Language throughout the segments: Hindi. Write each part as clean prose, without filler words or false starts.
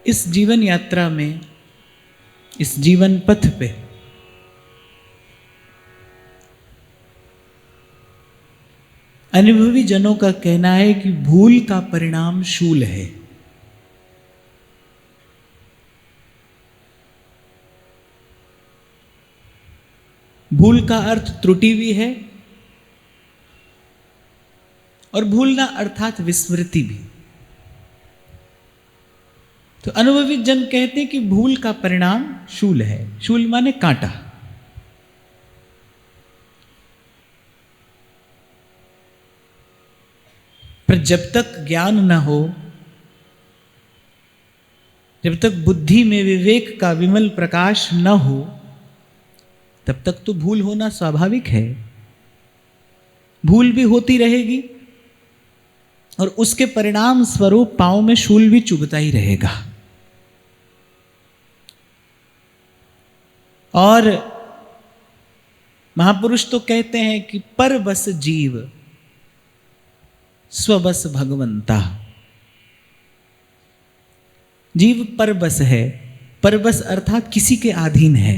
इस जीवन यात्रा में, इस जीवन पथ पे अनुभवी जनों का कहना है कि भूल का परिणाम शूल है। भूल का अर्थ त्रुटि भी है और भूलना अर्थात विस्मृति भी। तो अनुभवी जन कहते हैं कि भूल का परिणाम शूल है। शूल माने कांटा। पर जब तक ज्ञान न हो, जब तक बुद्धि में विवेक का विमल प्रकाश न हो, तब तक तो भूल होना स्वाभाविक है। भूल भी होती रहेगी और उसके परिणाम स्वरूप पांव में शूल भी चुभता ही रहेगा। और महापुरुष तो कहते हैं कि पर बस जीव स्वबस भगवंता। जीव परबस है। परबस अर्थात किसी के अधीन है।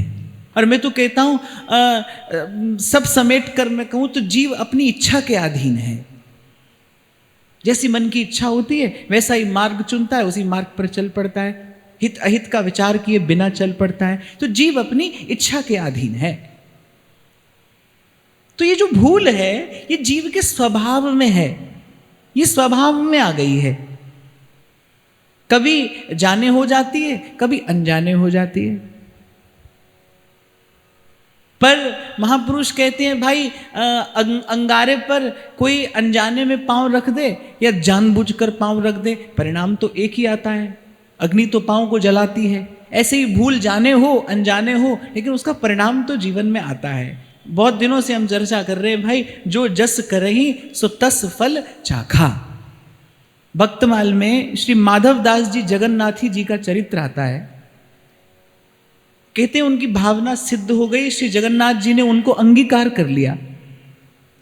और मैं तो कहता हूं सब समेट कर मैं कहूं तो जीव अपनी इच्छा के अधीन है। जैसी मन की इच्छा होती है वैसा ही मार्ग चुनता है, उसी मार्ग पर चल पड़ता है। हित अहित का विचार किए बिना चल पड़ता है। तो जीव अपनी इच्छा के अधीन है। तो ये जो भूल है ये जीव के स्वभाव में है, ये स्वभाव में आ गई है। कभी जाने हो जाती है, कभी अनजाने हो जाती है। पर महापुरुष कहते हैं भाई अंगारे पर कोई अनजाने में पांव रख दे या जानबूझकर पांव रख दे, परिणाम तो एक ही आता है। अग्नि तो पांव को जलाती है। ऐसे ही भूल जाने हो अनजाने हो, लेकिन उसका परिणाम तो जीवन में आता है। बहुत दिनों से हम चर्चा कर रहे हैं भाई, जो जस करही सो तस फल चाखा। भक्तमाल में श्री माधव दास जी जगन्नाथी जी का चरित्र आता है। कहते हैं उनकी भावना सिद्ध हो गई, श्री जगन्नाथ जी ने उनको अंगीकार कर लिया।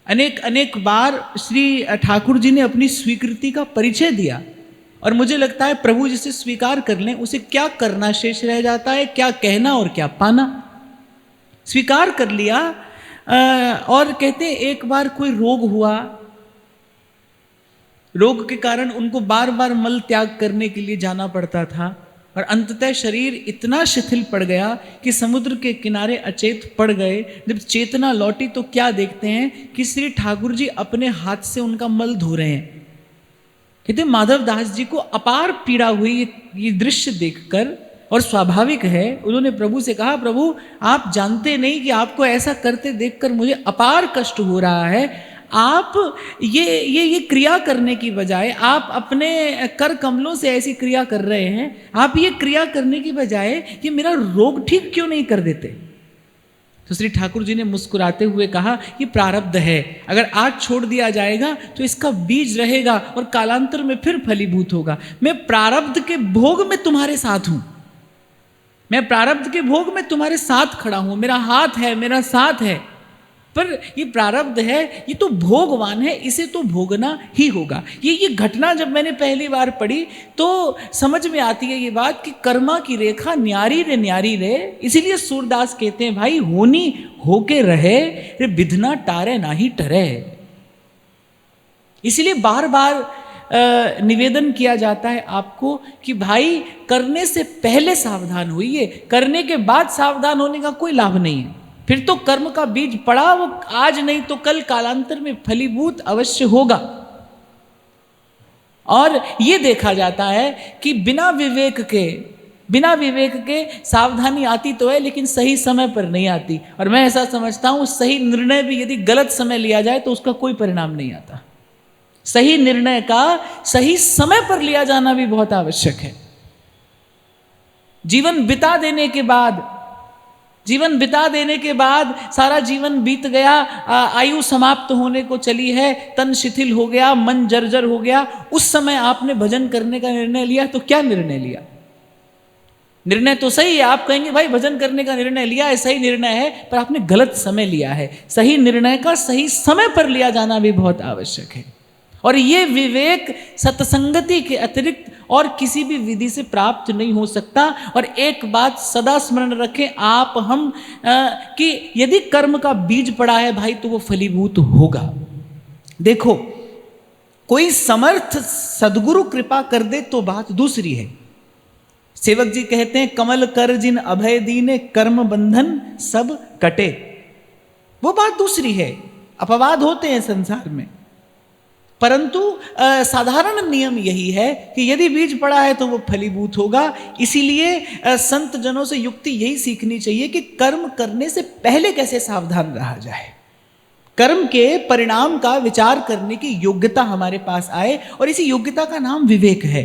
अनेक अनेक बार श्री ठाकुर जी ने अपनी स्वीकृति का परिचय दिया। और मुझे लगता है प्रभु जिसे स्वीकार कर लें उसे क्या करना शेष रह जाता है, क्या कहना और क्या पाना। स्वीकार कर लिया। और कहते हैं एक बार कोई रोग हुआ, रोग के कारण उनको बार बार मल त्याग करने के लिए जाना पड़ता था और अंततः शरीर इतना शिथिल पड़ गया कि समुद्र के किनारे अचेत पड़ गए। जब चेतना लौटी तो क्या देखते हैं कि श्री ठाकुर जी अपने हाथ से उनका मल धो रहे हैं। कहते माधव दास जी को अपार पीड़ा हुई ये दृश्य देखकर, और स्वाभाविक है उन्होंने प्रभु से कहा, प्रभु आप जानते नहीं कि आपको ऐसा करते देखकर मुझे अपार कष्ट हो रहा है। आप ये क्रिया करने की बजाय आप अपने कर कमलों से ऐसी क्रिया कर रहे हैं। आप ये क्रिया करने की बजाय ये मेरा रोग ठीक क्यों नहीं कर देते। तो श्री ठाकुर जी ने मुस्कुराते हुए कहा, ये प्रारब्ध है। अगर आज छोड़ दिया जाएगा तो इसका बीज रहेगा और कालांतर में फिर फलीभूत होगा। मैं प्रारब्ध के भोग में तुम्हारे साथ हूं। मैं प्रारब्ध के भोग में तुम्हारे साथ खड़ा हूं। मेरा हाथ है, मेरा साथ है। पर ये प्रारब्ध है, ये तो भोगवान है, इसे तो भोगना ही होगा। ये घटना जब मैंने पहली बार पढ़ी तो समझ में आती है ये बात कि कर्मा की रेखा न्यारी रे। इसीलिए सूरदास कहते हैं भाई होनी होके रहे रे, विधना टारे ना ही टरे। इसलिए बार बार निवेदन किया जाता है आपको कि भाई करने से पहले सावधान होइए, करने के बाद सावधान होने का कोई लाभ नहीं है। फिर तो कर्म का बीज पड़ा, वो आज नहीं तो कल कालांतर में फलीभूत अवश्य होगा। और ये देखा जाता है कि बिना विवेक के सावधानी आती तो है, लेकिन सही समय पर नहीं आती। और मैं ऐसा समझता हूं सही निर्णय भी यदि गलत समय लिया जाए तो उसका कोई परिणाम नहीं आता। सही निर्णय का सही समय पर लिया जाना भी बहुत आवश्यक है। जीवन बिता देने के बाद सारा जीवन बीत गया, आयु समाप्त होने को चली है, तन शिथिल हो गया, मन जर्जर हो गया। उस समय आपने भजन करने का निर्णय लिया तो क्या निर्णय लिया। निर्णय तो सही है, आप कहेंगे भाई भजन करने का निर्णय लिया है, सही निर्णय है, पर आपने गलत समय लिया है। सही निर्णय का सही समय पर लिया जाना भी बहुत आवश्यक है। और ये विवेक सत्संगति के अतिरिक्त और किसी भी विधि से प्राप्त नहीं हो सकता। और एक बात सदा स्मरण रखें आप हम कि यदि कर्म का बीज पड़ा है भाई तो वो फलीभूत होगा। देखो, कोई समर्थ सदगुरु कृपा कर दे तो बात दूसरी है। सेवक जी कहते हैं, कमल कर जिन अभय दीने कर्म बंधन सब कटे। वो बात दूसरी है, अपवाद होते हैं संसार में, परंतु साधारण नियम यही है कि यदि बीज पड़ा है तो वो फलीभूत होगा। इसीलिए संत जनों से युक्ति यही सीखनी चाहिए कि कर्म करने से पहले कैसे सावधान रहा जाए, कर्म के परिणाम का विचार करने की योग्यता हमारे पास आए, और इसी योग्यता का नाम विवेक है।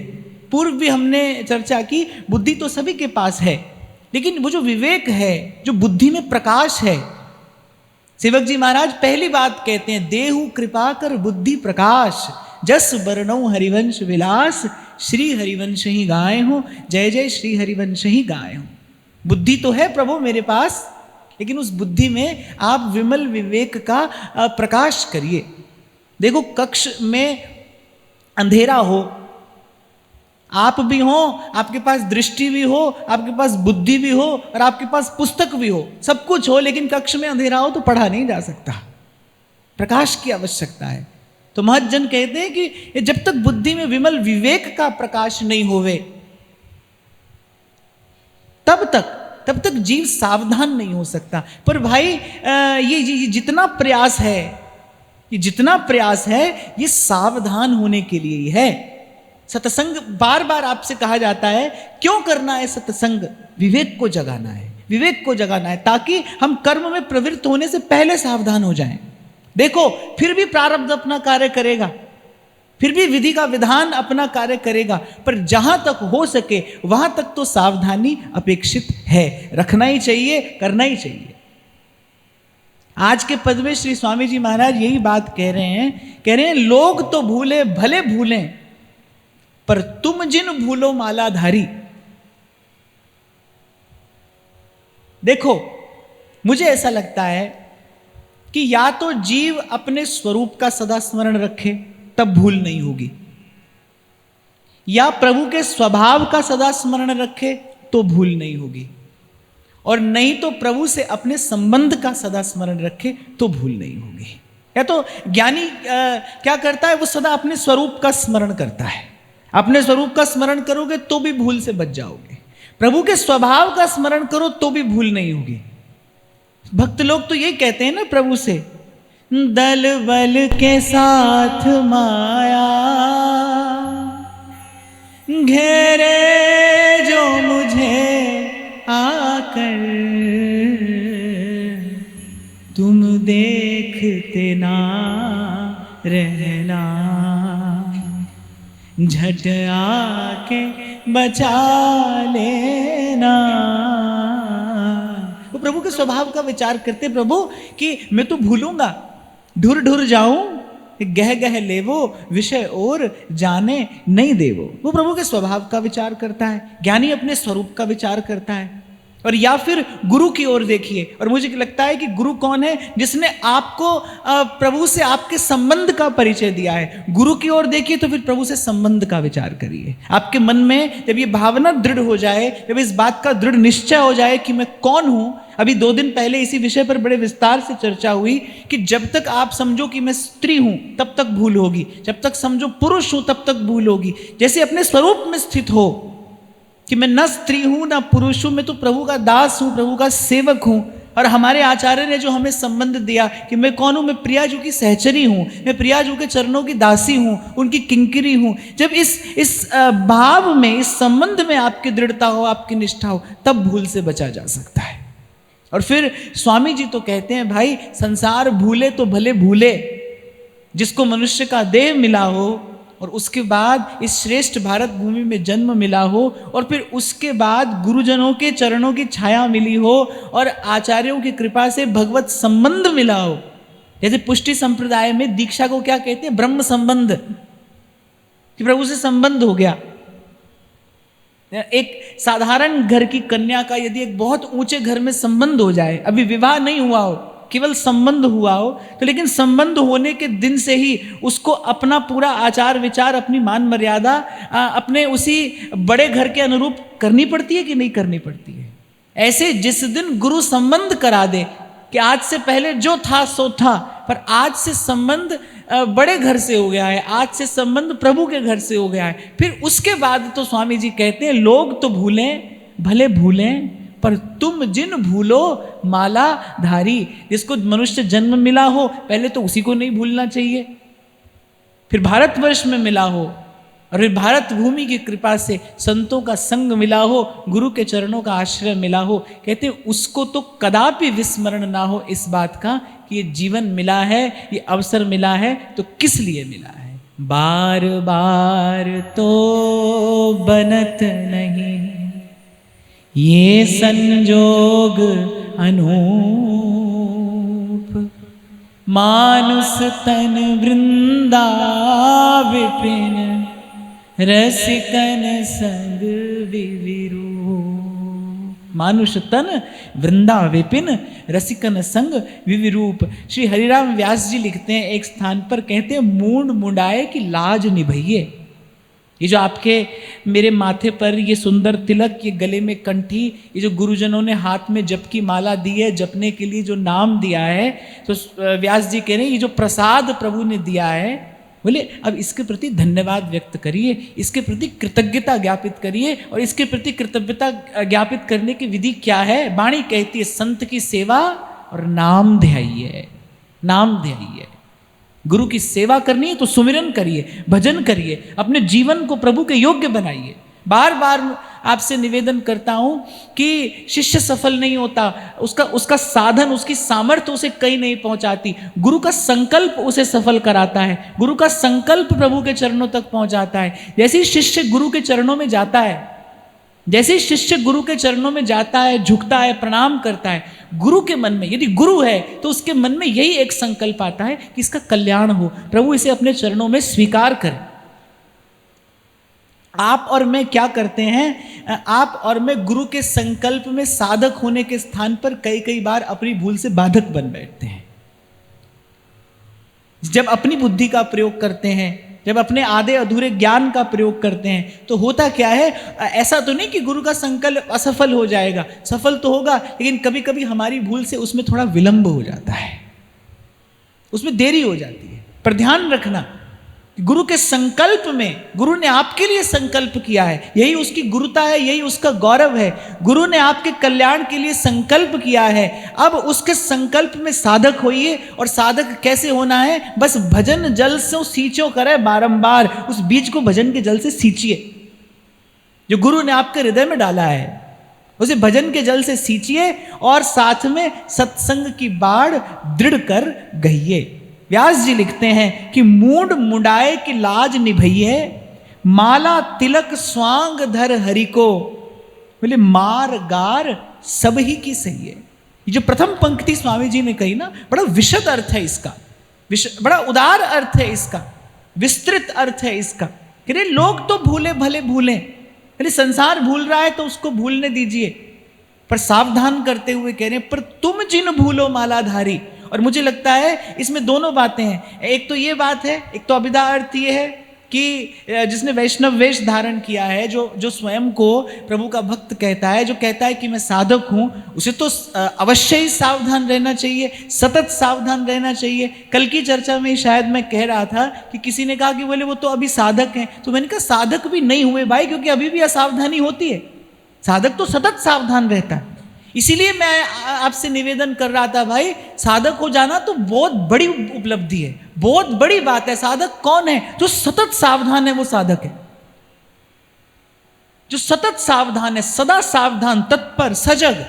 पूर्व भी हमने चर्चा की, बुद्धि तो सभी के पास है, लेकिन वो जो विवेक है, जो बुद्धि में प्रकाश है, सेवक जी महाराज पहली बात कहते हैं, देहु कृपा कर बुद्धि प्रकाश, जस बरनौ हरिवंश विलास, श्री हरिवंश ही गाए हो, जय जय श्री हरिवंश ही गाए हो। बुद्धि तो है प्रभु मेरे पास, लेकिन उस बुद्धि में आप विमल विवेक का प्रकाश करिए। देखो, कक्ष में अंधेरा हो, आप भी हो, आपके पास दृष्टि भी हो, आपके पास बुद्धि भी हो, और आपके पास पुस्तक भी हो, सब कुछ हो, लेकिन कक्ष में अंधेरा हो तो पढ़ा नहीं जा सकता। प्रकाश की आवश्यकता है। तो महज्जन कहते हैं कि जब तक बुद्धि में विमल विवेक का प्रकाश नहीं होवे, तब तक जीव सावधान नहीं हो सकता। पर भाई ये जितना प्रयास है, ये सावधान होने के लिए ही है। सत्संग बार बार आपसे कहा जाता है, क्यों करना है सत्संग? विवेक को जगाना है, ताकि हम कर्म में प्रवृत्त होने से पहले सावधान हो जाएं। देखो, फिर भी प्रारब्ध अपना कार्य करेगा, फिर भी विधि का विधान अपना कार्य करेगा, पर जहां तक हो सके वहां तक तो सावधानी अपेक्षित है, रखना ही चाहिए, करना ही चाहिए। आज के पद में श्री स्वामी जी महाराज यही बात कह रहे हैं, लोग तो भूले भले भूलें, पर तुम जिन भूलो मालाधारी। देखो, मुझे ऐसा लगता है कि या तो जीव अपने स्वरूप का सदा स्मरण रखे, तब भूल नहीं होगी, या प्रभु के स्वभाव का सदा स्मरण रखे तो भूल नहीं होगी, और नहीं तो प्रभु से अपने संबंध का सदा स्मरण रखे तो भूल नहीं होगी। या तो ज्ञानी क्या करता है, वो सदा अपने स्वरूप का स्मरण करता है। अपने स्वरूप का स्मरण करोगे तो भी भूल से बच जाओगे, प्रभु के स्वभाव का स्मरण करो तो भी भूल नहीं होगी। भक्त लोग तो यही कहते हैं ना प्रभु से, दल बल के साथ माया घेरे जो मुझे आकर, तुम देखते ना रहना, झट आके बचा लेना। वो प्रभु के स्वभाव का विचार करते, प्रभु कि मैं तो भूलूंगा, ढुर ढुर जाऊं, गह गह लेवो, विषय और जाने नहीं देवो। वो प्रभु के स्वभाव का विचार करता है, ज्ञानी अपने स्वरूप का विचार करता है। और या फिर गुरु की ओर देखिए, और मुझे लगता है कि गुरु कौन है? जिसने आपको प्रभु से आपके संबंध का परिचय दिया है। गुरु की ओर देखिए तो फिर प्रभु से संबंध का विचार करिए। आपके मन में जब ये भावना दृढ़ हो जाए, जब इस बात का दृढ़ निश्चय हो जाए कि मैं कौन हूं। अभी 2 दिन पहले इसी विषय पर बड़े विस्तार से चर्चा हुई कि जब तक आप समझो कि मैं स्त्री हूं तब तक भूल होगी, जब तक समझो पुरुष हूं तब तक भूल होगी। जैसे अपने स्वरूप में स्थित हो कि मैं न स्त्री हूं न पुरुष हूं, मैं तो प्रभु का दास हूं, प्रभु का सेवक हूं। और हमारे आचार्य ने जो हमें संबंध दिया कि मैं कौन हूं, मैं प्रियाजू की सहचरी हूं, मैं प्रियाजू के चरणों की दासी हूं, उनकी किंकिरी हूं। जब इस भाव में, इस संबंध में आपकी दृढ़ता हो, आपकी निष्ठा हो, तब भूल से बचा जा सकता है। और फिर स्वामी जी तो कहते हैं, भाई संसार भूले तो भले भूले, जिसको मनुष्य का देह मिला हो और उसके बाद इस श्रेष्ठ भारत भूमि में जन्म मिला हो, और फिर उसके बाद गुरुजनों के चरणों की छाया मिली हो और आचार्यों की कृपा से भगवत संबंध मिला हो। जैसे पुष्टि संप्रदाय में दीक्षा को क्या कहते हैं? ब्रह्म संबंध, कि प्रभु से संबंध हो गया। एक साधारण घर की कन्या का यदि एक बहुत ऊंचे घर में संबंध हो जाए, अभी विवाह नहीं हुआ हो, केवल संबंध हुआ हो तो, लेकिन संबंध होने के दिन से ही उसको अपना पूरा आचार विचार, अपनी मान मर्यादा अपने उसी बड़े घर के अनुरूप करनी पड़ती है कि नहीं करनी पड़ती है। ऐसे जिस दिन गुरु संबंध करा दे कि आज से पहले जो था सो था, पर आज से संबंध बड़े घर से हो गया है, आज से संबंध प्रभु के घर से हो गया है, फिर उसके बाद तो स्वामी जी कहते हैं लोग तो भूलें भले भूलें पर तुम जिन भूलो माला धारी। जिसको मनुष्य जन्म मिला हो पहले तो उसी को नहीं भूलना चाहिए, फिर भारतवर्ष में मिला हो और फिर भारत भूमि की कृपा से संतों का संग मिला हो, गुरु के चरणों का आश्रय मिला हो, कहते उसको तो कदापि विस्मरण ना हो इस बात का कि ये जीवन मिला है, ये अवसर मिला है तो किस लिए मिला है। बार बार तो बनत नहीं ये संजोग अनूप, मानुष तन वृंदा विपिन रसिकन संग विविरू। मानुष तन वृंदा विपिन रसिकन संग विविरूप। श्री हरिराम व्यास जी लिखते हैं एक स्थान पर, कहते हैं मूंड मुंडाए की लाज निभइए। ये जो आपके मेरे माथे पर ये सुंदर तिलक, ये गले में कंठी, ये जो गुरुजनों ने हाथ में जप की माला दी है, जपने के लिए जो नाम दिया है, तो व्यास जी कह रहे हैं ये जो प्रसाद प्रभु ने दिया है, बोले अब इसके प्रति धन्यवाद व्यक्त करिए, इसके प्रति कृतज्ञता ज्ञापित करिए। और इसके प्रति कृतज्ञता ज्ञापित करने की विधि क्या है? वाणी कहती है संत की सेवा और नाम ध्याइए, नाम ध्याइए। गुरु की सेवा करनी है तो सुमिरन करिए, भजन करिए, अपने जीवन को प्रभु के योग्य बनाइए। बार बार आपसे निवेदन करता हूं कि शिष्य सफल नहीं होता, उसका साधन, उसकी सामर्थ्य उसे कहीं नहीं पहुंचाती, गुरु का संकल्प उसे सफल कराता है, गुरु का संकल्प प्रभु के चरणों तक पहुंचाता है। जैसे ही शिष्य गुरु के चरणों में जाता है, जैसे ही शिष्य गुरु के चरणों में जाता है, झुकता है, प्रणाम करता है, गुरु के मन में, यदि गुरु है तो उसके मन में यही एक संकल्प आता है कि इसका कल्याण हो, प्रभु इसे अपने चरणों में स्वीकार करे। आप और मैं क्या करते हैं? आप और मैं गुरु के संकल्प में साधक होने के स्थान पर कई कई बार अपनी भूल से बाधक बन बैठते हैं। जब अपनी बुद्धि का प्रयोग करते हैं, जब अपने आधे अधूरे ज्ञान का प्रयोग करते हैं, तो होता क्या है? ऐसा तो नहीं कि गुरु का संकल्प असफल हो जाएगा, सफल तो होगा, लेकिन कभी कभी हमारी भूल से उसमें थोड़ा विलंब हो जाता है, उसमें देरी हो जाती है। पर ध्यान रखना, गुरु के संकल्प में, गुरु ने आपके लिए संकल्प किया है, यही उसकी गुरुता है, यही उसका गौरव है। गुरु ने आपके कल्याण के लिए संकल्प किया है, अब उसके संकल्प में साधक होइए। और साधक कैसे होना है? बस भजन जल से सींचो करे बारंबार, उस बीज को भजन के जल से सींचिए जो गुरु ने आपके हृदय में डाला है, उसे भजन के जल से सींचिए और साथ में सत्संग की बाढ़ दृढ़ कर गइए। व्यास जी लिखते हैं कि मूंड मुंडाए की लाज निभइए, माला तिलक स्वांग धर हरि को, बोले मार गार सब ही की सही है। ये जो प्रथम पंक्ति स्वामी जी ने कही ना, बड़ा विशद अर्थ है इसका, बड़ा उदार अर्थ है इसका, विस्तृत अर्थ है इसका। कह रहे लोग तो भूले भले भूलें, अरे संसार भूल रहा है तो उसको भूलने दीजिए, पर सावधान करते हुए कह रहे हैं पर तुम जिन भूलो मालाधारी। और मुझे लगता है इसमें दोनों बातें हैं। एक तो ये बात है, एक तो अभिधा अर्थ ये है कि जिसने वैष्णव वेश धारण किया है, जो स्वयं को प्रभु का भक्त कहता है, जो कहता है कि मैं साधक हूँ, उसे तो अवश्य ही सावधान रहना चाहिए, सतत सावधान रहना चाहिए। कल की चर्चा में शायद मैं कह रहा था कि किसी ने कहा कि बोले वो तो अभी साधक हैं, तो मैंने कहा साधक भी नहीं हुए भाई, क्योंकि अभी भी असावधानी होती है। साधक तो सतत सावधान रहता है। इसीलिए मैं आपसे निवेदन कर रहा था भाई, साधक हो जाना तो बहुत बड़ी उपलब्धि है, बहुत बड़ी बात है। साधक कौन है? जो सतत सावधान है, वो साधक है। जो सतत सावधान है, सदा सावधान, तत्पर, सजग,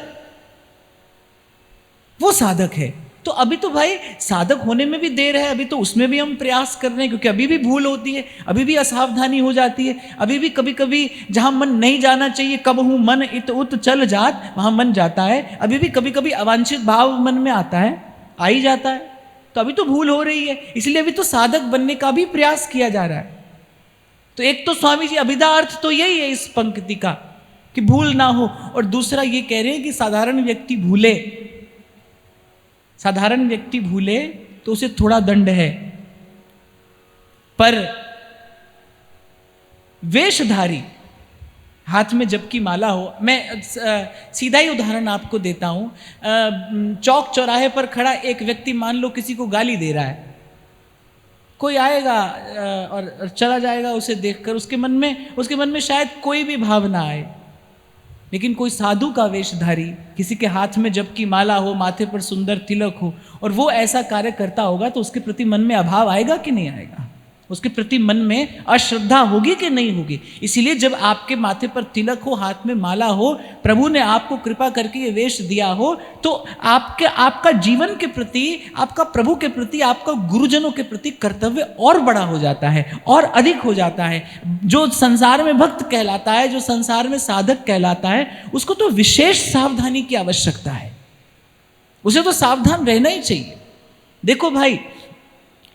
वो साधक है। तो अभी तो भाई साधक होने में भी देर है, अभी तो उसमें भी हम प्रयास कर रहे हैं, क्योंकि अभी भी भूल होती है, अभी भी असावधानी हो जाती है, अभी भी कभी कभी जहां मन नहीं जाना चाहिए, कब हूं मन इत उत चल जात, वहां मन जाता है। अभी भी कभी कभी अवांछित भाव मन में आता है, आ ही जाता है, तो अभी तो भूल हो रही है। इसलिए अभी तो साधक बनने का भी प्रयास किया जा रहा है। तो एक तो स्वामी जी अभिधा अर्थ तो यही है इस पंक्ति का कि भूल ना हो, और दूसरा ये कह रहे हैं कि साधारण व्यक्ति भूले, साधारण व्यक्ति भूले तो उसे थोड़ा दंड है, पर वेशधारी हाथ में जबकि माला हो, मैं सीधा ही उदाहरण आपको देता हूं। चौक चौराहे पर खड़ा एक व्यक्ति मान लो किसी को गाली दे रहा है, कोई आएगा और चला जाएगा उसे देखकर, उसके मन में शायद कोई भी भाव ना आए। लेकिन कोई साधु का वेशधारी, किसी के हाथ में जबकि माला हो, माथे पर सुंदर तिलक हो, और वो ऐसा कार्य करता होगा तो उसके प्रति मन में अभाव आएगा कि नहीं आएगा? उसके प्रति मन में अश्रद्धा होगी कि नहीं होगी? इसीलिए जब आपके माथे पर तिलक हो, हाथ में माला हो, प्रभु ने आपको कृपा करके ये वेश दिया हो, तो आपका जीवन के प्रति, आपका प्रभु के प्रति, आपका गुरुजनों के प्रति कर्तव्य और बड़ा हो जाता है, और अधिक हो जाता है। जो संसार में भक्त कहलाता है, जो संसार में साधक कहलाता है, उसको तो विशेष सावधानी की आवश्यकता है, उसे तो सावधान रहना ही चाहिए। देखो भाई,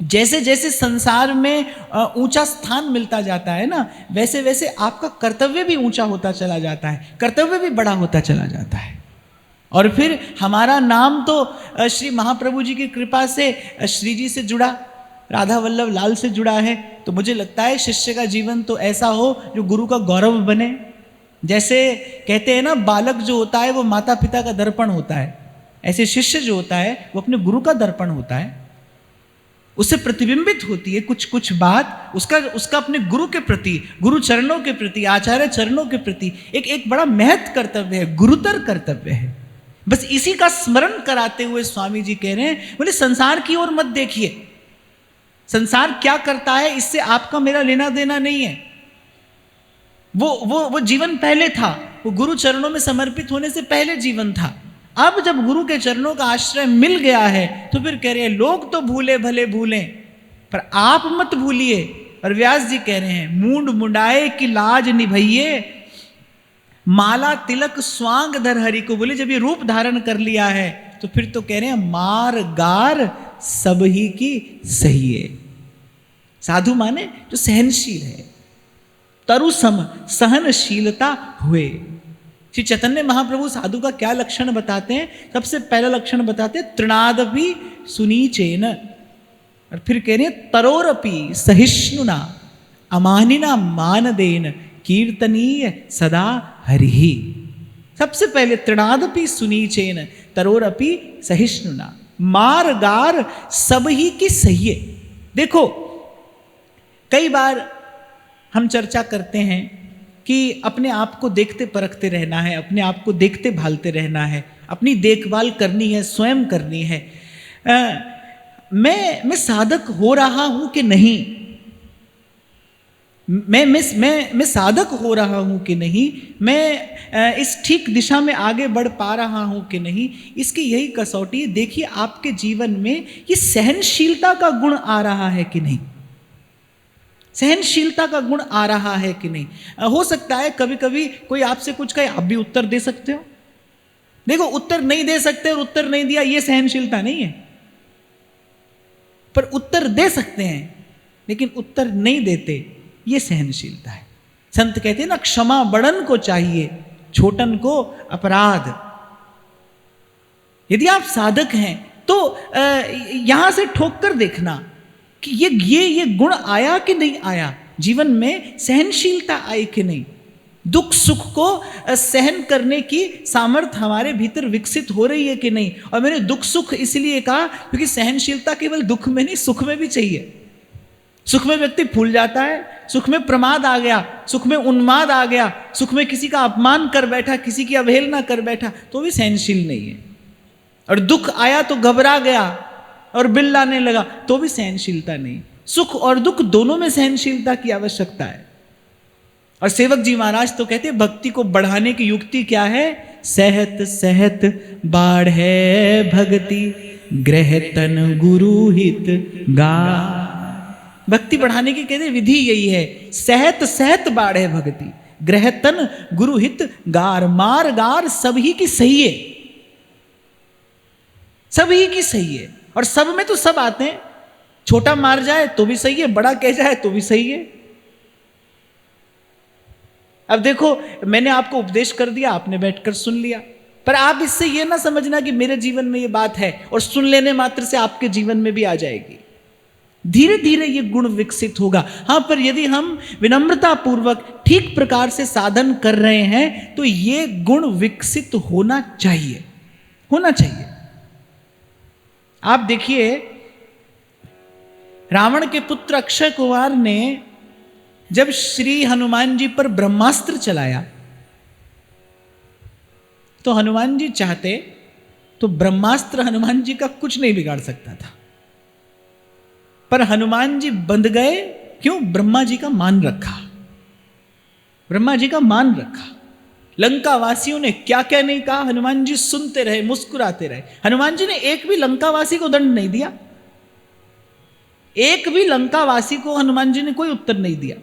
जैसे जैसे संसार में ऊंचा स्थान मिलता जाता है ना, वैसे वैसे आपका कर्तव्य भी ऊंचा होता चला जाता है, कर्तव्य भी बड़ा होता चला जाता है। और फिर हमारा नाम तो श्री महाप्रभु जी की कृपा से श्री जी से जुड़ा, राधा वल्लभ लाल से जुड़ा है। तो मुझे लगता है शिष्य का जीवन तो ऐसा हो जो गुरु का गौरव बने। जैसे कहते हैं ना, बालक जो होता है वो माता पिता का दर्पण होता है, ऐसे शिष्य जो होता है वो अपने गुरु का दर्पण होता है। उससे प्रतिबिंबित होती है कुछ कुछ बात, उसका अपने गुरु के प्रति, गुरु चरणों के प्रति, आचार्य चरणों के प्रति एक बड़ा महत् कर्तव्य है, गुरुतर कर्तव्य है। बस इसी का स्मरण कराते हुए स्वामी जी कह रहे हैं, बोले संसार की ओर मत देखिए, संसार क्या करता है इससे आपका मेरा लेना देना नहीं है। वो जीवन पहले था, वो गुरु चरणों में समर्पित होने से पहले जीवन था। अब जब गुरु के चरणों का आश्रय मिल गया है तो फिर कह रहे हैं, लोग तो भूले भले भूलें पर आप मत भूलिए। और व्यास जी कह रहे हैं, मूंड मुंडाए की लाज निभइए, माला तिलक स्वांग धर हरि को। बोले जब ये रूप धारण कर लिया है तो फिर तो कह रहे हैं, मार गार सब ही की सही है। साधु माने जो सहनशील है, तरु सम सहनशीलता हुए। श्री चैतन्य महाप्रभु साधु का क्या लक्षण बताते हैं? सबसे पहला लक्षण बताते हैं, तृणादपि सुनीचेन, और फिर कह रहे हैं तरोरपि सहिष्णुना अमानिना मानदेन कीर्तनीय सदा हरिहि। सबसे पहले तृणादपि सुनीचेन तरोरपि सहिष्णुना, मार गार सब ही की सही। देखो कई बार हम चर्चा करते हैं कि अपने आप को देखते परखते रहना है, अपने आप को देखते भालते रहना है, अपनी देखभाल करनी है, स्वयं करनी है। मैं साधक हो रहा हूं कि नहीं, मैं साधक हो रहा हूं कि नहीं, मैं इस ठीक दिशा में आगे बढ़ पा रहा हूं कि नहीं, इसकी यही कसौटी। देखिए आपके जीवन में ये सहनशीलता का गुण आ रहा है कि नहीं, सहनशीलता का गुण आ रहा है कि नहीं। हो सकता है कभी कभी कोई आपसे कुछ कहे, आप भी उत्तर दे सकते हो। देखो उत्तर नहीं दे सकते और उत्तर नहीं दिया, ये सहनशीलता नहीं है। पर उत्तर दे सकते हैं लेकिन उत्तर नहीं देते, ये सहनशीलता है। संत कहते हैं ना, क्षमा बड़न को चाहिए, छोटन को अपराध। यदि आप साधक हैं तो यहां से ठोक कर देखना कि ये गुण आया कि नहीं आया, जीवन में सहनशीलता आई कि नहीं, दुख सुख को सहन करने की सामर्थ्य हमारे भीतर विकसित हो रही है कि नहीं। और मैंने दुख सुख इसलिए कहा क्योंकि सहनशीलता केवल दुख में नहीं, सुख में भी चाहिए। सुख में व्यक्ति भूल जाता है, सुख में प्रमाद आ गया, सुख में उन्माद आ गया, सुख में किसी का अपमान कर बैठा, किसी की अवहेलना कर बैठा, तो भी सहनशील नहीं है। और दुख आया तो घबरा गया और बिल लाने लगा, तो भी सहनशीलता नहीं। सुख और दुख दोनों में सहनशीलता की आवश्यकता है। और सेवक जी महाराज तो कहते हैं, भक्ति को बढ़ाने की युक्ति क्या है? सहत सहत बाढ़ है भक्ति, ग्रह तन गुरु हित गा। भक्ति बढ़ाने की कहते विधि यही है, सहत सहत बाढ़ है भक्ति, ग्रह तन गुरु हित गार। मार गार सभी की सही है, सभी की सही है। और सब में तो सब आते हैं, छोटा मार जाए तो भी सही है, बड़ा कह जाए तो भी सही है। अब देखो, मैंने आपको उपदेश कर दिया, आपने बैठकर सुन लिया, पर आप इससे ये ना समझना कि मेरे जीवन में ये बात है और सुन लेने मात्र से आपके जीवन में भी आ जाएगी। धीरे धीरे ये गुण विकसित होगा। हाँ, पर यदि हम विनम्रता पूर्वक ठीक प्रकार से साधन कर रहे हैं तो ये गुण विकसित होना चाहिए, होना चाहिए। आप देखिए, रावण के पुत्र अक्षय कुमार ने जब श्री हनुमान जी पर ब्रह्मास्त्र चलाया तो हनुमान जी चाहते तो ब्रह्मास्त्र हनुमान जी का कुछ नहीं बिगाड़ सकता था, पर हनुमान जी बंध गए। क्यों? ब्रह्मा जी का मान रखा, ब्रह्मा जी का मान रखा। लंका वासियों ने क्या क्या नहीं कहा, हनुमान जी सुनते रहे, मुस्कुराते रहे। हनुमान जी ने एक भी लंकावासी को दंड नहीं दिया, एक भी लंकावासी को हनुमान जी ने कोई उत्तर नहीं दिया।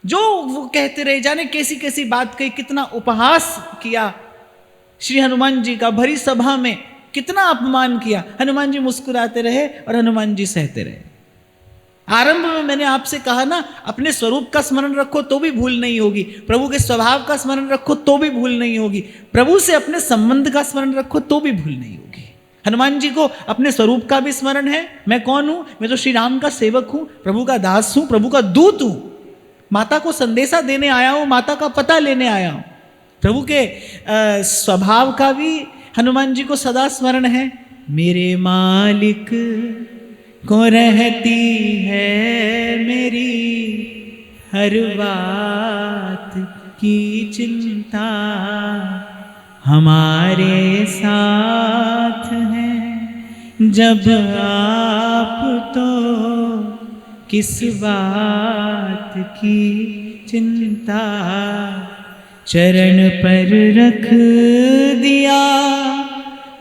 जो वो कहते रहे, जाने कैसी कैसी बात कही, कितना उपहास किया श्री हनुमान जी का, भरी सभा में कितना अपमान किया। हनुमान जी मुस्कुराते रहे और हनुमान जी सहते रहे। आरंभ में मैंने आपसे कहा ना, अपने स्वरूप का स्मरण रखो तो भी भूल नहीं होगी, प्रभु के स्वभाव का स्मरण रखो तो भी भूल नहीं होगी, प्रभु से अपने संबंध का स्मरण रखो तो भी भूल नहीं होगी। हनुमान जी को अपने स्वरूप का भी स्मरण है। मैं कौन हूं? मैं तो श्री राम का सेवक हूं, प्रभु का दास हूं, प्रभु का दूत हूं, माता को संदेशा देने आया हूं, माता का पता लेने आया हूं। प्रभु के स्वभाव का भी हनुमान जी को सदा स्मरण है। मेरे मालिक को रहती है मेरी हर बात की चिंता, हमारे साथ हैं जब आप तो किस बात की चिंता, चरण पर रख दिया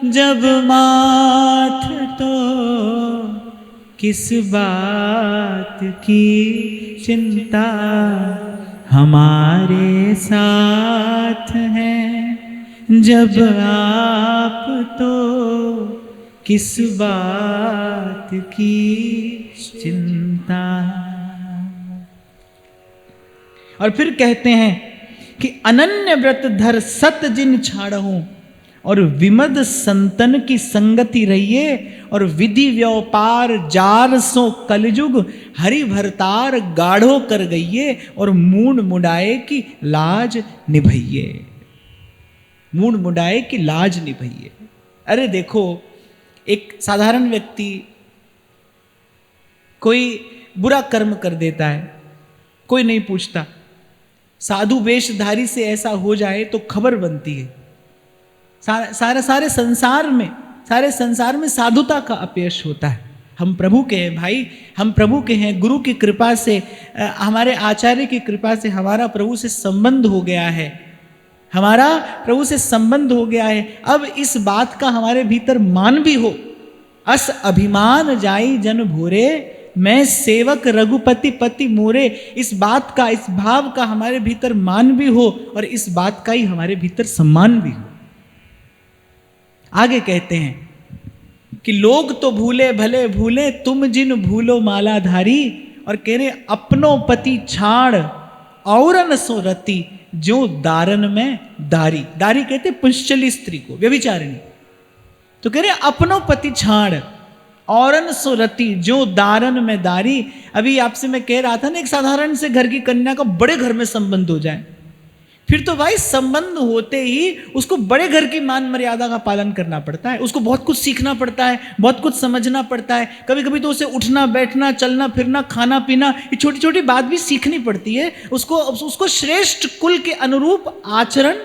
जब माथ तो किस बात की चिंता, हमारे साथ हैं जब आप तो किस बात की चिंता। और फिर कहते हैं कि अनन्य व्रत धर सत जिन छाड़हूं, और विमद संतन की संगति रहिए, और विधि व्यापार जार सो कलयुग, हरि भरतार गाढ़ो कर गइये, और मूड मुडाए की लाज निभइये, मूड मुडाए की लाज निभइये। अरे देखो, एक साधारण व्यक्ति कोई बुरा कर्म कर देता है, कोई नहीं पूछता। साधु वेशधारी से ऐसा हो जाए तो खबर बनती है। सारे संसार में साधुता का अपयश होता है। हम प्रभु के हैं भाई, हम प्रभु के हैं। गुरु की कृपा से, हमारे आचार्य की कृपा से हमारा प्रभु से संबंध हो गया है, हमारा प्रभु से संबंध हो गया है। अब इस बात का हमारे भीतर मान भी हो, अस अभिमान जाई जन भोरे, मैं सेवक रघुपति पति मोरे, इस बात का, इस भाव का हमारे भीतर मान भी हो और इस बात का ही हमारे भीतर सम्मान भी हो। आगे कहते हैं कि लोग तो भूले भले भूले, तुम जिन भूलो मालाधारी, और कह रहे अपनो पति छाड़ औरन सो रति, जो दारन में दारी। दारी कहते पुंश्चली स्त्री को, व्यभिचारिणी। तो कह रहे अपनो पति छाड़ औरन सो रति, जो दारन में दारी। अभी आपसे मैं कह रहा था ना, एक साधारण से घर की कन्या का बड़े घर में संबंध हो जाए, फिर तो भाई संबंध होते ही उसको बड़े घर की मान मर्यादा का पालन करना पड़ता है, उसको बहुत कुछ सीखना पड़ता है, बहुत कुछ समझना पड़ता है। कभी कभी तो उसे उठना बैठना, चलना फिरना, खाना पीना, ये छोटी छोटी बात भी सीखनी पड़ती है। उसको श्रेष्ठ कुल के अनुरूप आचरण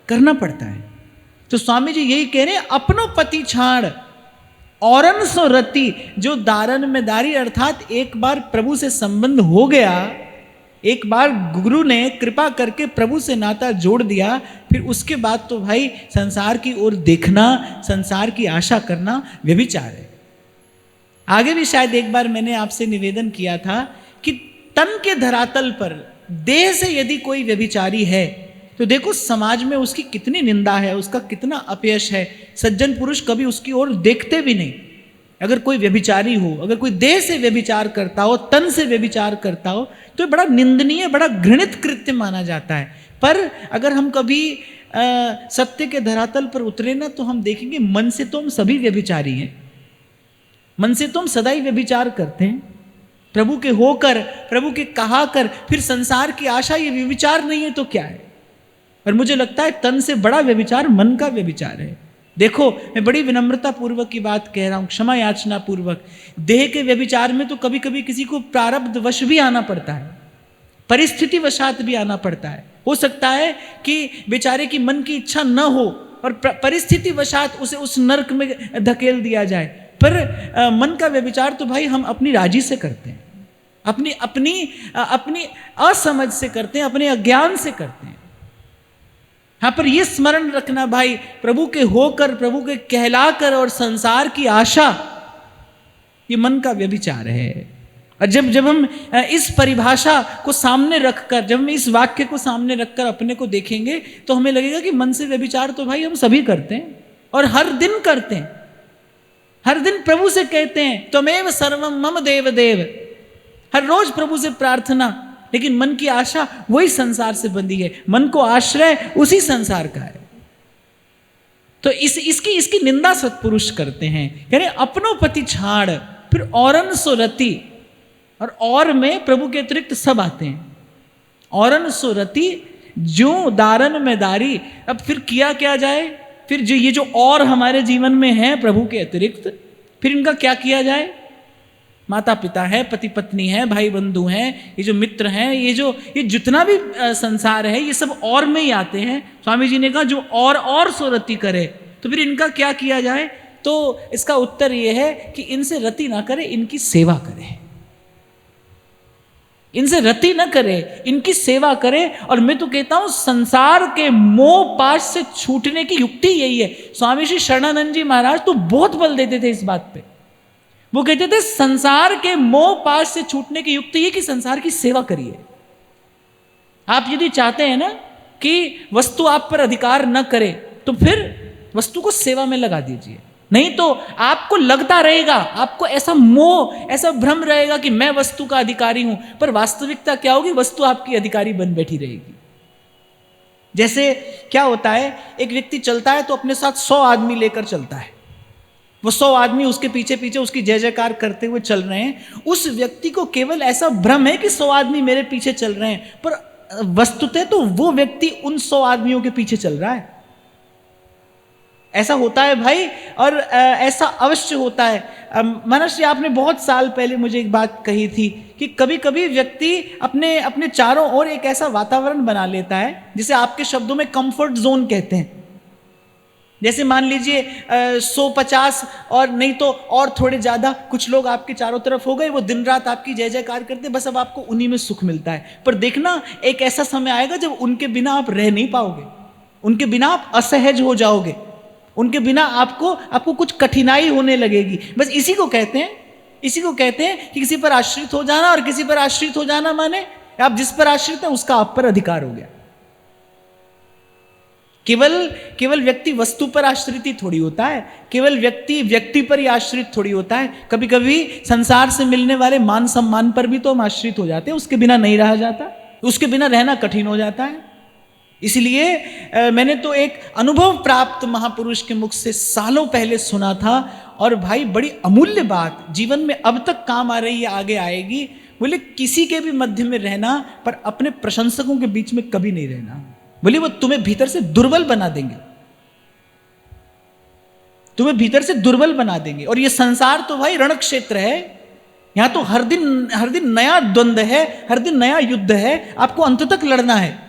करना पड़ता है। तो स्वामी जी यही कह रहे हैं, अपनो पति छाड़ औरन सो रति, जो दारन में दारी, अर्थात एक बार प्रभु से संबंध हो गया, एक बार गुरु ने कृपा करके प्रभु से नाता जोड़ दिया, फिर उसके बाद तो भाई संसार की ओर देखना, संसार की आशा करना व्यभिचार है। आगे भी शायद एक बार मैंने आपसे निवेदन किया था कि तन के धरातल पर, देह से यदि कोई व्यभिचारी है तो देखो समाज में उसकी कितनी निंदा है, उसका कितना अपयश है। सज्जन पुरुष कभी उसकी ओर देखते भी नहीं। अगर कोई व्यभिचारी हो, अगर कोई देह से व्यभिचार करता हो, तन से व्यभिचार करता हो, तो बड़ा निंदनीय, बड़ा घृणित कृत्य माना जाता है। पर अगर हम कभी सत्य के धरातल पर उतरे ना, तो हम देखेंगे मन से तो हम सभी व्यभिचारी हैं। मन से तो हम सदा ही व्यभिचार करते हैं, प्रभु के होकर, प्रभु के कहा कर, फिर संसार की आशा। ये व्यभिचार नहीं है तो क्या है? और मुझे लगता है तन से बड़ा व्यभिचार मन का व्यभिचार है। देखो, मैं बड़ी विनम्रता पूर्वक की बात कह रहा हूं, क्षमा याचना पूर्वक। देह के व्यभिचार में तो कभी कभी किसी को प्रारब्ध वश भी आना पड़ता है, परिस्थिति वशात भी आना पड़ता है। हो सकता है कि बेचारे की मन की इच्छा न हो और परिस्थिति वशात उसे उस नरक में धकेल दिया जाए, पर मन का व्यभिचार तो भाई हम अपनी राजी से करते हैं, अपनी अपनी अपनी असमझ से करते हैं, अपने अज्ञान से करते हैं। हाँ, पर यह स्मरण रखना भाई, प्रभु के होकर, प्रभु के कहलाकर और संसार की आशा, ये मन का व्यभिचार है। और जब हम इस परिभाषा को सामने रखकर, जब हम इस वाक्य को सामने रखकर अपने को देखेंगे, तो हमें लगेगा कि मन से व्यभिचार तो भाई हम सभी करते हैं और हर दिन करते हैं। हर दिन प्रभु से कहते हैं त्वमेव सर्वम मम देव देव, हर रोज प्रभु से प्रार्थना, लेकिन मन की आशा वही संसार से बंधी है, मन को आश्रय उसी संसार का है। तो इसकी निंदा सत्पुरुष करते हैं, कह रहे अपनो पति छाड़ फिर औरन सो रति, और में प्रभु के अतिरिक्त सब आते हैं। औरन सो रति जो दारन में दारी। अब फिर किया क्या जाए? फिर ये जो और हमारे जीवन में है प्रभु के अतिरिक्त, फिर इनका क्या किया जाए? माता पिता है, पति पत्नी है, भाई बंधु हैं, ये जो मित्र हैं, ये जितना भी संसार है, ये सब और में ही आते हैं। स्वामी जी ने कहा जो और सो रति करे, तो फिर इनका क्या किया जाए? तो इसका उत्तर ये है कि इनसे रति ना करे, इनकी सेवा करे। इनसे रति न करे, इनकी सेवा करे। और मैं तो कहता हूं संसार के मोह पाश से छूटने की युक्ति यही है। स्वामी श्री शरणानंद जी महाराज तो बहुत बल देते थे इस बात पे। वो कहते थे संसार के मोह पाश से छूटने की युक्ति ये कि संसार की सेवा करिए। आप यदि चाहते हैं ना कि वस्तु आप पर अधिकार न करे, तो फिर वस्तु को सेवा में लगा दीजिए। नहीं तो आपको लगता रहेगा, आपको ऐसा मोह, ऐसा भ्रम रहेगा कि मैं वस्तु का अधिकारी हूं, पर वास्तविकता क्या होगी? वस्तु आपकी अधिकारी बन बैठी रहेगी। जैसे क्या होता है, एक व्यक्ति चलता है तो अपने साथ 100 आदमी लेकर चलता है। वो 100 आदमी उसके पीछे पीछे उसकी जय जयकार करते हुए चल रहे हैं। उस व्यक्ति को केवल ऐसा भ्रम है कि 100 आदमी मेरे पीछे चल रहे हैं, पर वस्तुतः तो वो व्यक्ति उन 100 आदमियों के पीछे चल रहा है। ऐसा होता है भाई, और ऐसा अवश्य होता है। महाराज श्री आपने बहुत साल पहले मुझे एक बात कही थी कि कभी कभी व्यक्ति अपने चारों ओर एक ऐसा वातावरण बना लेता है जिसे आपके शब्दों में कंफर्ट जोन कहते हैं। जैसे मान लीजिए 150 और नहीं तो और थोड़े ज्यादा कुछ लोग आपके चारों तरफ हो गए, वो दिन रात आपकी जय जयकार करते, बस अब आपको उन्हीं में सुख मिलता है। पर देखना एक ऐसा समय आएगा जब उनके बिना आप रह नहीं पाओगे, उनके बिना आप असहज हो जाओगे, उनके बिना आपको कुछ कठिनाई होने लगेगी। बस इसी को कहते हैं कि किसी पर आश्रित हो जाना। और किसी पर आश्रित हो जाना माने आप जिस पर आश्रित हैं उसका आप पर अधिकार हो गया। केवल व्यक्ति वस्तु पर आश्रित ही थोड़ी होता है, केवल व्यक्ति पर ही आश्रित थोड़ी होता है। कभी कभी संसार से मिलने वाले मान सम्मान पर भी तो हम आश्रित हो जाते हैं, उसके बिना नहीं रहा जाता, उसके बिना रहना कठिन हो जाता है। इसलिए मैंने तो एक अनुभव प्राप्त महापुरुष के मुख से सालों पहले सुना था, और भाई बड़ी अमूल्य बात जीवन में अब तक काम आ रही है, आगे आएगी। बोले किसी के भी मध्य में रहना, पर अपने प्रशंसकों के बीच में कभी नहीं रहना। बोले वो तुम्हें भीतर से दुर्बल बना देंगे, तुम्हें भीतर से दुर्बल बना देंगे। और ये संसार तो भाई रण क्षेत्र है, यहां तो हर दिन नया द्वंद्व है, हर दिन नया युद्ध है, आपको अंत तक लड़ना है।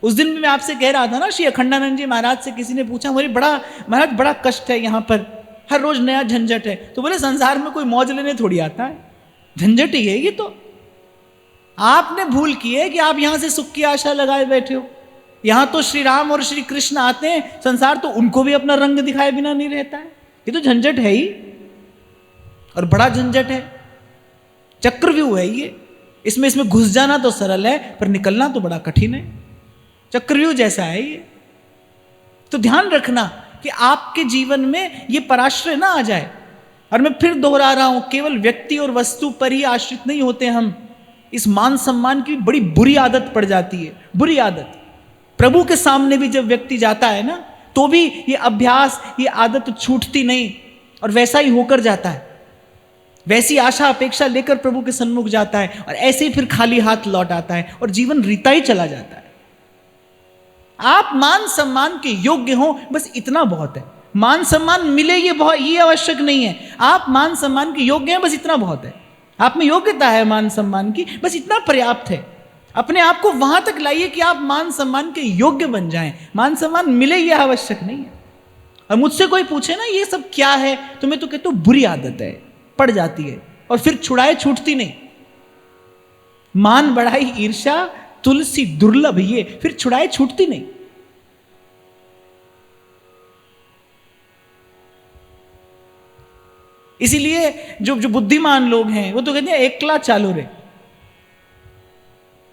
उस दिन भी मैं आपसे कह रहा था ना, श्री अखंडानंद जी महाराज से किसी ने पूछा, बोले महाराज बड़ा कष्ट है यहाँ पर, हर रोज नया झंझट है। तो बोले संसार में कोई मौज लेने थोड़ी आता है, झंझट ही है ये तो। आपने भूल की है कि आप यहां से सुख की आशा लगाए बैठे हो। यहां तो श्री राम और श्री कृष्ण आते हैं, संसार तो उनको भी अपना रंग दिखाए बिना नहीं रहता है। ये तो झंझट है ही, और बड़ा झंझट है, चक्रव्यूह है ये। इसमें घुस जाना तो सरल है, पर निकलना तो बड़ा कठिन है। चक्रव्यूह जैसा है ये। तो ध्यान रखना कि आपके जीवन में ये पराश्रय ना आ जाए। और मैं फिर दोहरा रहा हूं, केवल व्यक्ति और वस्तु पर ही आश्रित नहीं होते हम। इस मान सम्मान की बड़ी बुरी आदत पड़ जाती है, बुरी आदत। प्रभु के सामने भी जब व्यक्ति जाता है ना, तो भी ये अभ्यास, ये आदत छूटती नहीं और वैसा ही होकर जाता है। वैसी आशा अपेक्षा लेकर प्रभु के सन्मुख जाता है और ऐसे ही फिर खाली हाथ लौट आता है और जीवन रीता ही चला जाता है। आप मान सम्मान के योग्य हो, बस इतना बहुत है। मान सम्मान मिले ये आवश्यक नहीं है। आप मान सम्मान के योग्य हैं, बस इतना बहुत है। आप में योग्यता है मान सम्मान की, बस इतना पर्याप्त है। अपने आप को वहां तक लाइए कि आप मान सम्मान के योग्य बन जाएं। मान सम्मान मिले ये आवश्यक नहीं है। और मुझसे कोई पूछे ना ये सब क्या है, तो मैं तो कहता हूं बुरी आदत है, पड़ जाती है और फिर छुड़ाए छूटती नहीं। मान बढ़ाई ईर्ष्या तुलसी दुर्लभ, ये फिर छुड़ाए छूटती नहीं। इसीलिए जो बुद्धिमान लोग हैं वो तो कहते हैं एकला चालो रे।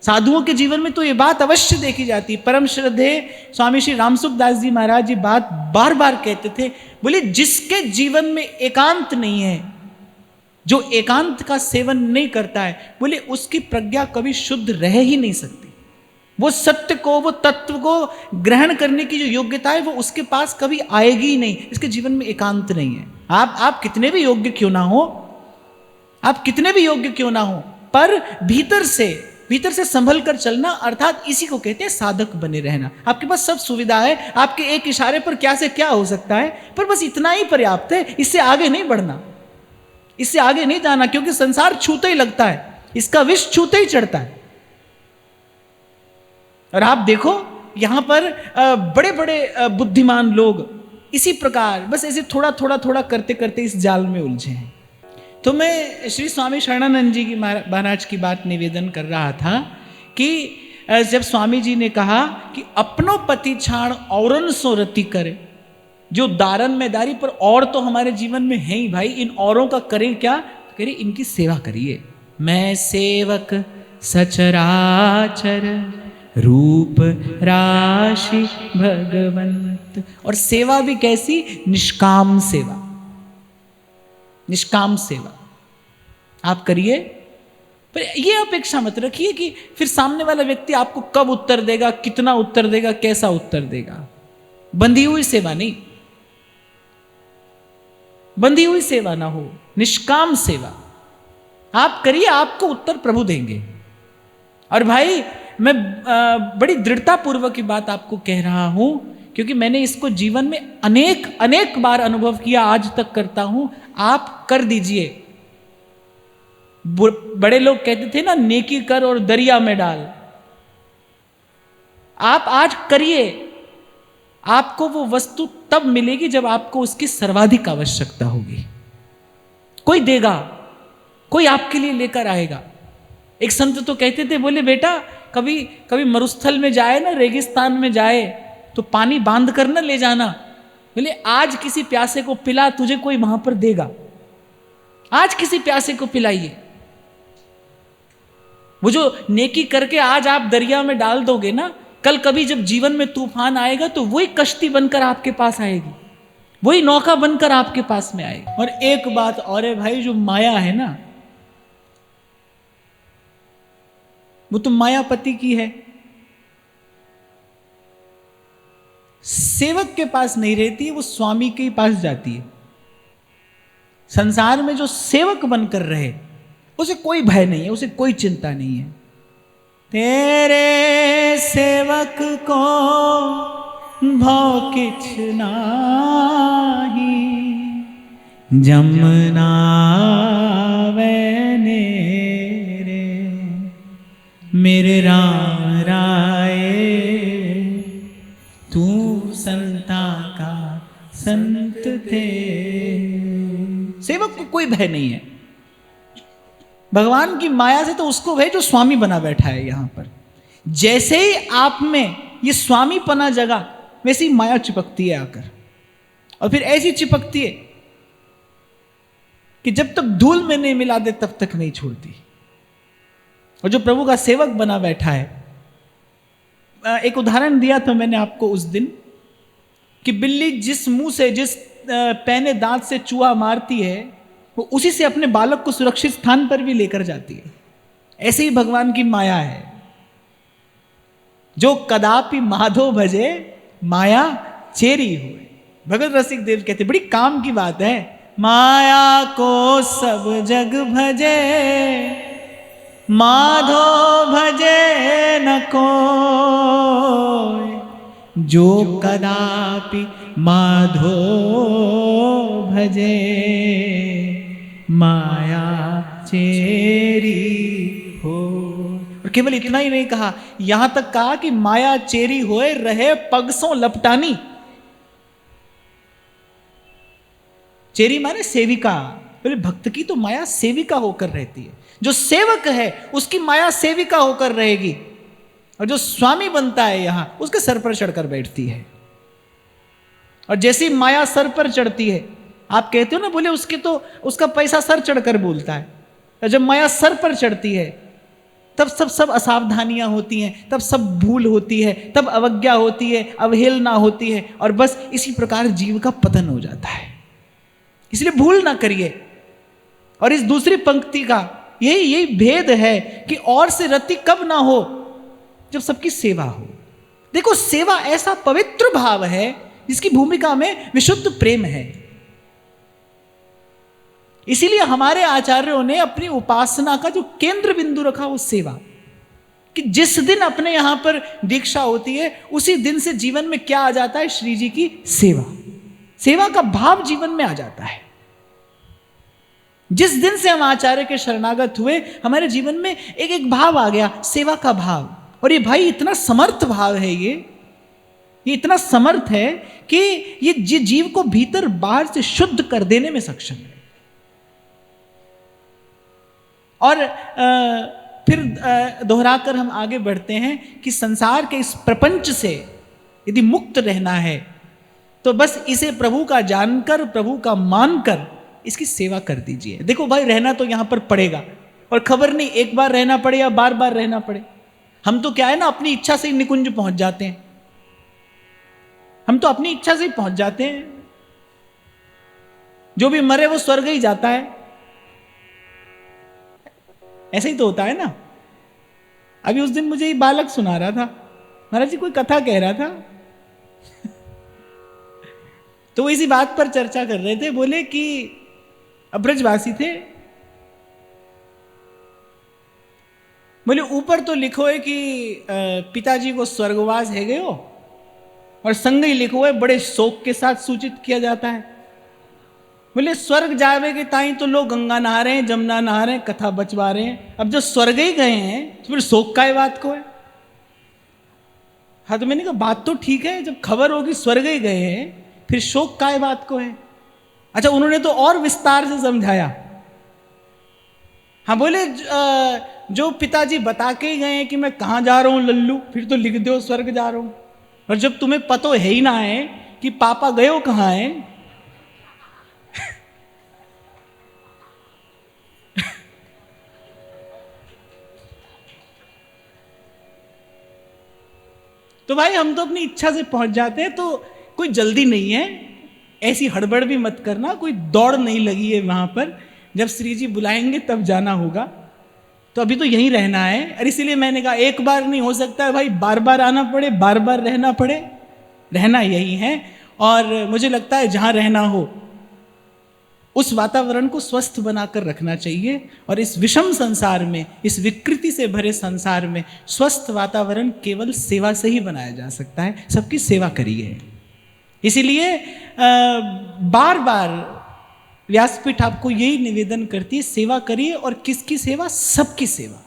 साधुओं के जीवन में तो ये बात अवश्य देखी जाती है। परम श्रद्धे स्वामी श्री रामसुखदास जी महाराज जी बात बार बार कहते थे, बोले जिसके जीवन में एकांत नहीं है, जो एकांत का सेवन नहीं करता है, बोले उसकी प्रज्ञा कभी शुद्ध रह ही नहीं सकती। वो सत्य को, वो तत्व को ग्रहण करने की जो योग्यता है वो उसके पास कभी आएगी ही नहीं। इसके जीवन में एकांत नहीं है। आप कितने भी योग्य क्यों ना हो, आप कितने भी योग्य क्यों ना हो, पर भीतर से संभल कर चलना, अर्थात इसी को कहते हैं साधक बने रहना। आपके पास सब सुविधा है, आपके एक इशारे पर क्या से क्या हो सकता है, पर बस इतना ही पर्याप्त है। इससे आगे नहीं बढ़ना, इससे आगे नहीं जाना, क्योंकि संसार छूते ही लगता है, इसका विष छूते ही चढ़ता है। और आप देखो यहां पर बड़े बड़े बुद्धिमान लोग इसी प्रकार बस ऐसे थोड़ा करते करते इस जाल में उलझे हैं। तो मैं श्री स्वामी शरणानंद जी की महाराज की बात निवेदन कर रहा था कि जब स्वामी जी ने कहा कि अपनो पति छाण औरन सो रति करे, जो दारन में दारी, पर और तो हमारे जीवन में है ही भाई, इन औरों का करें क्या, करिए इनकी सेवा करिए। मैं सेवक सचराचर रूप राशि भगवंत। और सेवा भी कैसी, निष्काम सेवा, निष्काम सेवा आप करिए। पर यह अपेक्षा मत रखिए कि फिर सामने वाला व्यक्ति आपको कब उत्तर देगा, कितना उत्तर देगा, कैसा उत्तर देगा। बंधी हुई सेवा नहीं, बंधी हुई सेवा ना हो, निष्काम सेवा आप करिए, आपको उत्तर प्रभु देंगे। और भाई मैं बड़ी दृढ़ता पूर्वक की बात आपको कह रहा हूं, क्योंकि मैंने इसको जीवन में अनेक बार अनुभव किया, आज तक करता हूं। आप कर दीजिए। बड़े लोग कहते थे ना, नेकी कर और दरिया में डाल। आप आज करिए, आपको वो वस्तु तब मिलेगी जब आपको उसकी सर्वाधिक आवश्यकता होगी। कोई देगा, कोई आपके लिए लेकर आएगा। एक संत तो कहते थे, बोले बेटा कभी मरुस्थल में जाए ना, रेगिस्तान में जाए, तो पानी बांध कर ना ले जाना। बोले आज किसी प्यासे को पिला, तुझे कोई वहां पर देगा। आज किसी प्यासे को पिलाइए। वो जो नेकी करके आज आप दरिया में डाल दोगे ना, कल कभी जब जीवन में तूफान आएगा तो वही कश्ती बनकर आपके पास आएगी, वही नौका बनकर आपके पास में आएगी। और एक बात और है भाई, जो माया है ना, वो तो मायापति की है, सेवक के पास नहीं रहती है, वो स्वामी के पास जाती है। संसार में जो सेवक बनकर रहे उसे कोई भय नहीं है, उसे कोई चिंता नहीं है। तेरे सेवक को भौ किछ नाही, जमुना वैने मेरे राम राय, तू संता का संत थे। सेवक को कोई भय नहीं है। भगवान की माया से तो उसको भय जो स्वामी बना बैठा है यहां पर। जैसे ही आप में ये स्वामी पना जगा, वैसी माया चिपकती है आकर, और फिर ऐसी चिपकती है कि जब तक धूल में नहीं मिला दे तब तक नहीं छोड़ती। और जो प्रभु का सेवक बना बैठा है, एक उदाहरण दिया था मैंने आपको उस दिन कि बिल्ली जिस मुंह से, जिस पैने दांत से चूहा मारती है, वो उसी से अपने बालक को सुरक्षित स्थान पर भी लेकर जाती है। ऐसे ही भगवान की माया है। जो कदापि माधो भजे माया चेरी हुए। भगत रसिक देव कहते बड़ी काम की बात है, माया को सब जग भजे माधो भजे न कोई, जो कदापि माधो भजे माया चेरी हो। और केवल इतना ही नहीं कहा, यहां तक कहा कि माया चेरी होए रहे पगसों लपटानी। चेरी माने सेविका, बोले भक्त की तो माया सेविका होकर रहती है। जो सेवक है उसकी माया सेविका होकर रहेगी, और जो स्वामी बनता है यहां उसके सर पर चढ़कर बैठती है। और जैसी माया सर पर चढ़ती है, आप कहते हो ना, बोले उसके तो उसका पैसा सर चढ़कर बोलता है। और जब माया सर पर चढ़ती है तब सब असावधानियां होती हैं, तब सब भूल होती है, तब अवज्ञा होती है, अवहेलना होती है, और बस इसी प्रकार जीव का पतन हो जाता है। इसलिए भूल ना करिए। और इस दूसरी पंक्ति का यही भेद है कि और से रति कब ना हो, जब सबकी सेवा हो। देखो, सेवा ऐसा पवित्र भाव है जिसकी भूमिका में विशुद्ध प्रेम है। इसीलिए हमारे आचार्यों ने अपनी उपासना का जो केंद्र बिंदु रखा वो सेवा, कि जिस दिन अपने यहां पर दीक्षा होती है उसी दिन से जीवन में क्या आ जाता है, श्री जी की सेवा। सेवा का भाव जीवन में आ जाता है। जिस दिन से हम आचार्य के शरणागत हुए, हमारे जीवन में एक एक भाव आ गया, सेवा का भाव। और ये भाई इतना समर्थ भाव है, ये इतना समर्थ है कि ये जीव को भीतर बाहर से शुद्ध कर देने में सक्षम है। और फिर दोहराकर हम आगे बढ़ते हैं कि संसार के इस प्रपंच से यदि मुक्त रहना है तो बस इसे प्रभु का जानकर, प्रभु का मानकर इसकी सेवा कर दीजिए। देखो भाई, रहना तो यहां पर पड़ेगा, और खबर नहीं एक बार रहना पड़े या बार बार रहना पड़े। हम तो क्या है ना, अपनी इच्छा से ही निकुंज पहुंच जाते हैं। हम तो अपनी इच्छा से ही पहुंच जाते हैं। जो भी मरे वो स्वर्ग ही जाता है, ऐसे ही तो होता है ना। अभी उस दिन मुझे ये बालक सुना रहा था, महाराज जी कोई कथा कह रहा था तो वो इसी बात पर चर्चा कर रहे थे। बोले कि ब्रजवासी थे, बोले ऊपर तो लिखो है कि पिताजी को स्वर्गवास है गए हो, और संग ही लिखो है बड़े शोक के साथ सूचित किया जाता है। बोले स्वर्ग जावे के ताई तो लोग गंगा नहा रहे हैं, जमुना नहा रहे हैं, कथा बचवा रहे हैं। अब जो स्वर्ग ही गए हैं तो फिर शोक काय बात को है। हाँ, तो मैंने कहा बात तो ठीक है, जब खबर होगी स्वर्ग ही गए हैं फिर शोक काय बात को है। अच्छा, उन्होंने तो और विस्तार से समझाया। हाँ, बोले जो पिताजी बता के ही गए हैं कि मैं कहाँ जा रहा हूँ लल्लू, फिर तो लिख दो स्वर्ग जा रहा हूँ। और जब तुम्हें पता है ही ना है कि पापा गए हो कहाँ है तो भाई हम तो अपनी इच्छा से पहुंच जाते हैं, तो कोई जल्दी नहीं है, ऐसी हड़बड़ भी मत करना, कोई दौड़ नहीं लगी है वहां पर। जब श्री जी बुलाएंगे तब जाना होगा, तो अभी तो यहीं रहना है। और इसीलिए मैंने कहा एक बार नहीं हो सकता है भाई, बार बार आना पड़े, बार बार रहना पड़े, रहना यही है। और मुझे लगता है जहां रहना हो उस वातावरण को स्वस्थ बनाकर रखना चाहिए। और इस विषम संसार में, इस विकृति से भरे संसार में स्वस्थ वातावरण केवल सेवा से ही बनाया जा सकता है। सबकी सेवा करिए। इसीलिए बार बार व्यासपीठ आपको यही निवेदन करती है, सेवा करिए। और किसकी सेवा? सबकी सेवा।